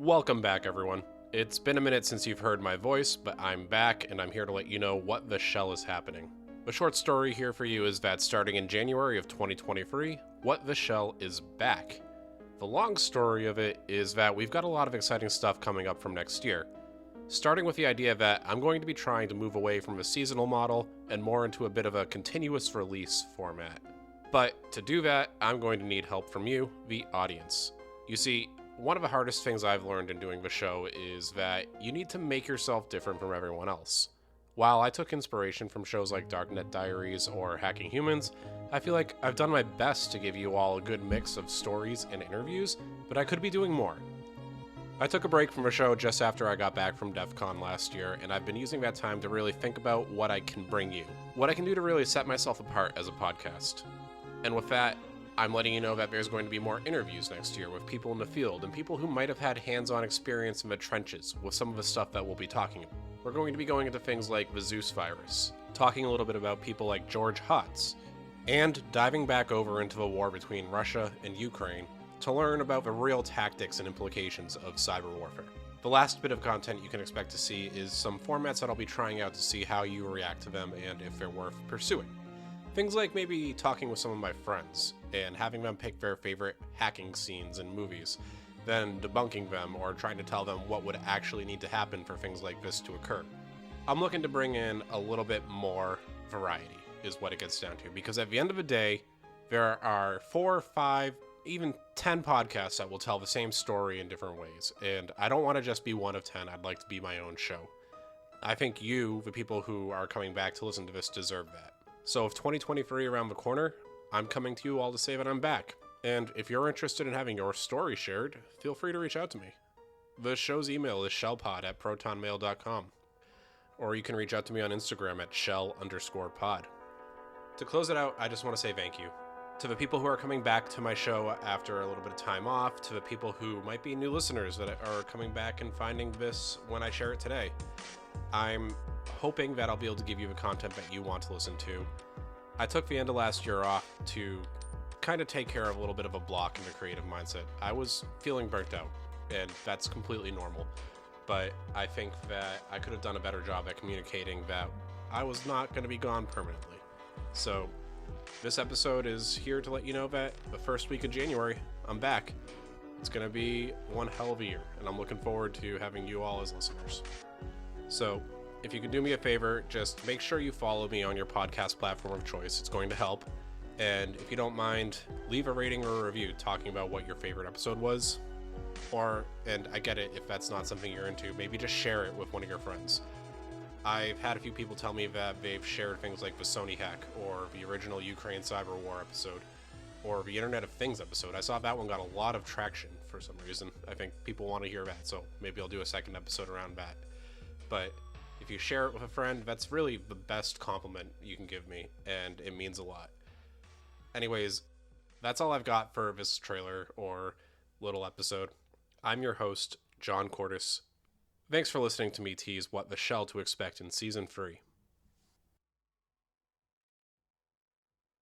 Welcome back, everyone. It's been a minute since you've heard my voice, but I'm back and I'm here to let you know what the shell is happening. The short story here for you is that starting in January of 2023, What the Shell is back. The long story of it is that we've got a lot of exciting stuff coming up from next year. Starting with the idea that I'm going to be trying to move away from a seasonal model and more into a bit of a continuous release format. But to do that, I'm going to need help from you, the audience. You see, one of the hardest things I've learned in doing the show is that you need to make yourself different from everyone else. While I took inspiration from shows like Darknet Diaries or Hacking Humans, I feel like I've done my best to give you all a good mix of stories and interviews, but I could be doing more. I took a break from the show just after I got back from DEF CON last year, and I've been using that time to really think about what I can bring you, what I can do to really set myself apart as a podcast. And with that, I'm letting you know that there's going to be more interviews next year with people in the field and people who might have had hands-on experience in the trenches with some of the stuff that we'll be talking about. We're going to be going into things like the Zeus virus, talking a little bit about people like George Hotz, and diving back over into the war between Russia and Ukraine to learn about the real tactics and implications of cyber warfare. The last bit of content you can expect to see is some formats that I'll be trying out to see how you react to them and if they're worth pursuing. Things like maybe talking with some of my friends and having them pick their favorite hacking scenes in movies, then debunking them or trying to tell them what would actually need to happen for things like this to occur. I'm looking to bring in a little bit more variety, is what it gets down to, because at the end of the day, there are 4, 5, even 10 podcasts that will tell the same story in different ways, and I don't want to just be one of 10, I'd like to be my own show. I think you, the people who are coming back to listen to this, deserve that. So if 2023 around the corner, I'm coming to you all to say that I'm back. And if you're interested in having your story shared, feel free to reach out to me. The show's email is shellpod@protonmail.com. Or you can reach out to me on Instagram at shell_pod. To close it out, I just want to say thank you. To the people who are coming back to my show after a little bit of time off, to the people who might be new listeners that are coming back and finding this when I share it today. I'm hoping that I'll be able to give you the content that you want to listen to. I took the end of last year off to kind of take care of a little bit of a block in the creative mindset. I was feeling burnt out, and that's completely normal. But I think that I could have done a better job at communicating that I was not going to be gone permanently. So this episode is here to let you know that the first week of January, I'm back. It's going to be one hell of a year, and I'm looking forward to having you all as listeners. So if you could do me a favor, just make sure you follow me on your podcast platform of choice. It's going to help. And if you don't mind, leave a rating or a review talking about what your favorite episode was. Or, and I get it if that's not something you're into, maybe just share it with one of your friends. I've had a few people tell me that they've shared things like the Sony hack, or the original Ukraine cyber war episode, or the Internet of Things episode. I saw that one got a lot of traction for some reason. I think people want to hear that, so maybe I'll do a second episode around that. But if you share it with a friend, that's really the best compliment you can give me, and it means a lot. Anyways, that's all I've got for this trailer or little episode. I'm your host, John Cordes. Thanks for listening to me tease what the shell to expect in Season 3.